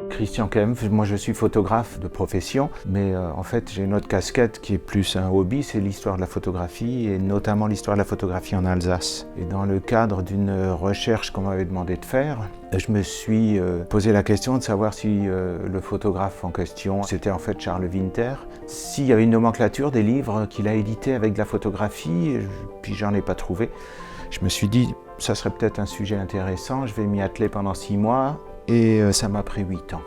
Christian Kempf, moi je suis photographe de profession, mais en fait j'ai une autre casquette qui est plus un hobby, c'est l'histoire de la photographie et notamment l'histoire de la photographie en Alsace. Et dans le cadre d'une recherche qu'on m'avait demandé de faire, je me suis posé la question de savoir si le photographe en question, c'était en fait Charles Winter, s'il y avait une nomenclature des livres qu'il a édités avec de la photographie, puis j'en ai pas trouvé. Je me suis dit, ça serait peut-être un sujet intéressant, je vais m'y atteler pendant 6 mois. Et ça m'a pris 8 ans.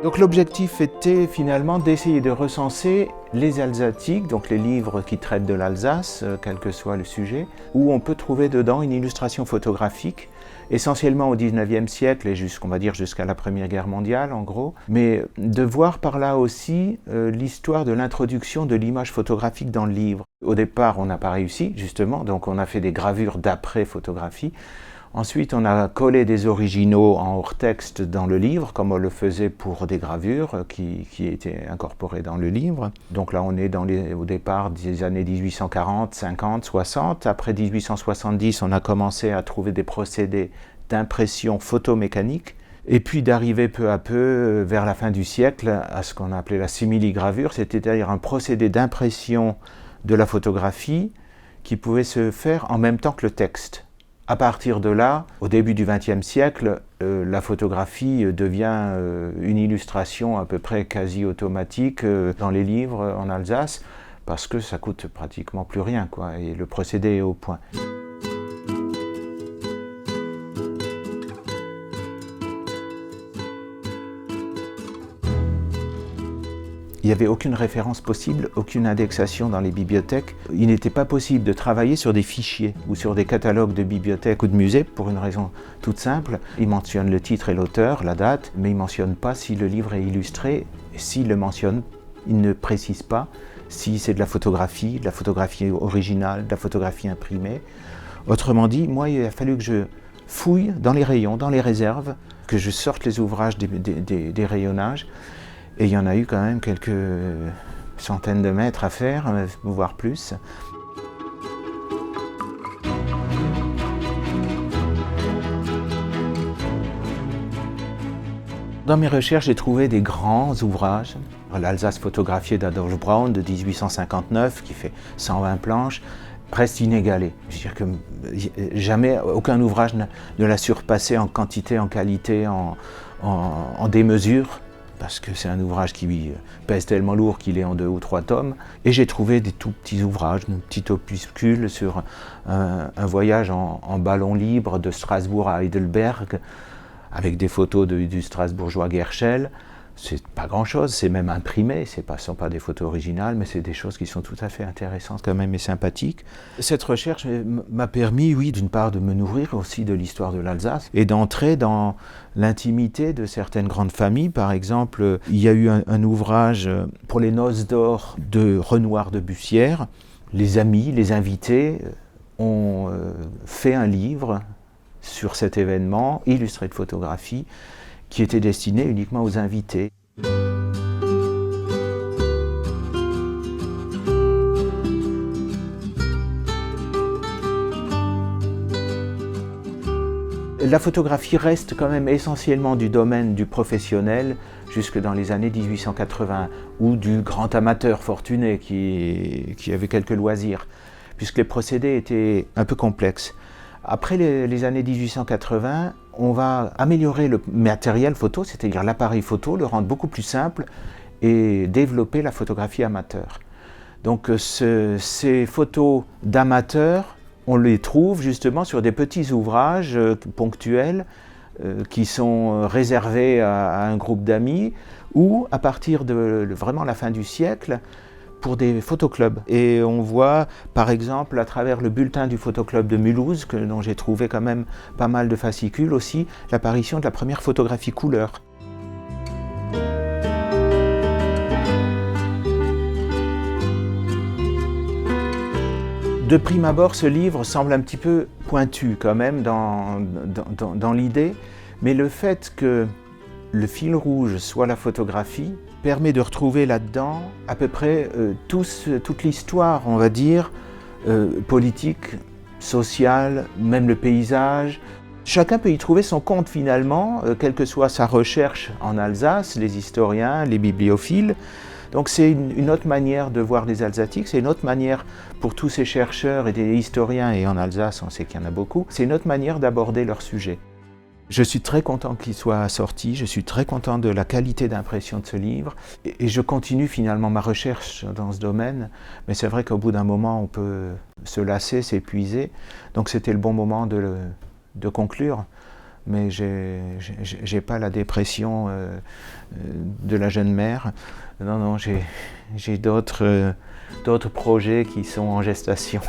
Donc l'objectif était finalement d'essayer de recenser les Alsatiques, donc les livres qui traitent de l'Alsace, quel que soit le sujet, où on peut trouver dedans une illustration photographique, essentiellement au XIXe siècle et on va dire jusqu'à la Première Guerre mondiale en gros, mais de voir par là aussi l'histoire de l'introduction de l'image photographique dans le livre. Au départ, on n'a pas réussi justement, donc on a fait des gravures d'après-photographie. Ensuite, on a collé des originaux en hors-texte dans le livre, comme on le faisait pour des gravures qui étaient incorporées dans le livre. Donc là, on est au départ des années 1840, 50, 60. Après 1870, on a commencé à trouver des procédés d'impression photomécanique. Et puis d'arriver peu à peu, vers la fin du siècle, à ce qu'on appelait la simili-gravure, c'est-à-dire un procédé d'impression de la photographie qui pouvait se faire en même temps que le texte. À partir de là, au début du XXe siècle, la photographie devient une illustration à peu près quasi automatique dans les livres en Alsace, parce que ça coûte pratiquement plus rien, quoi, et le procédé est au point. Il n'y avait aucune référence possible, aucune indexation dans les bibliothèques. Il n'était pas possible de travailler sur des fichiers ou sur des catalogues de bibliothèques ou de musées pour une raison toute simple. Il mentionne le titre et l'auteur, la date, mais il ne mentionne pas si le livre est illustré. S'il le mentionne, il ne précise pas si c'est de la photographie originale, de la photographie imprimée. Autrement dit, moi, il a fallu que je fouille dans les rayons, dans les réserves, que je sorte les ouvrages des rayonnages. Et il y en a eu quand même quelques centaines de mètres à faire, voire plus. Dans mes recherches, j'ai trouvé des grands ouvrages. L'Alsace photographiée d'Adolphe Braun de 1859, qui fait 120 planches, reste inégalé. Je veux dire que jamais, aucun ouvrage ne l'a surpassé en quantité, en qualité, en démesure. Parce que c'est un ouvrage qui pèse tellement lourd qu'il est en 2 ou 3 tomes. Et j'ai trouvé des tout petits ouvrages, un petit opuscule sur un voyage en ballon libre de Strasbourg à Heidelberg, avec des photos du Strasbourgeois Gerschel. C'est pas grand-chose, c'est même imprimé, ce ne sont pas des photos originales, mais c'est des choses qui sont tout à fait intéressantes quand même et sympathiques. Cette recherche m'a permis, oui, d'une part de me nourrir aussi de l'histoire de l'Alsace et d'entrer dans l'intimité de certaines grandes familles. Par exemple, il y a eu un ouvrage pour les noces d'or de Renoir de Bussière. Les amis, les invités ont fait un livre sur cet événement, illustré de photographies, qui était destiné uniquement aux invités. La photographie reste quand même essentiellement du domaine du professionnel jusque dans les années 1880 ou du grand amateur fortuné qui avait quelques loisirs, puisque les procédés étaient un peu complexes. Après les années 1880, on va améliorer le matériel photo, c'est-à-dire l'appareil photo, le rendre beaucoup plus simple et développer la photographie amateur. Donc ces photos d'amateurs, on les trouve justement sur des petits ouvrages ponctuels qui sont réservés à un groupe d'amis ou à partir de vraiment la fin du siècle, pour des photoclubs. Et on voit par exemple à travers le bulletin du photoclub de Mulhouse, dont j'ai trouvé quand même pas mal de fascicules aussi, l'apparition de la première photographie couleur. De prime abord, ce livre semble un petit peu pointu quand même dans l'idée, mais le fait que le fil rouge soit la photographie permet de retrouver là-dedans à peu près toute l'histoire, on va dire, politique, sociale, même le paysage. Chacun peut y trouver son compte finalement, quelle que soit sa recherche en Alsace, les historiens, les bibliophiles. Donc c'est une autre manière de voir les Alsatiques, c'est une autre manière pour tous ces chercheurs et des historiens, et en Alsace on sait qu'il y en a beaucoup, c'est une autre manière d'aborder leur sujet. Je suis très content qu'il soit sorti, je suis très content de la qualité d'impression de ce livre, et je continue finalement ma recherche dans ce domaine, mais c'est vrai qu'au bout d'un moment on peut se lasser, s'épuiser, donc c'était le bon moment de conclure. Mais j'ai pas la dépression de la jeune mère. Non, non, j'ai d'autres projets qui sont en gestation.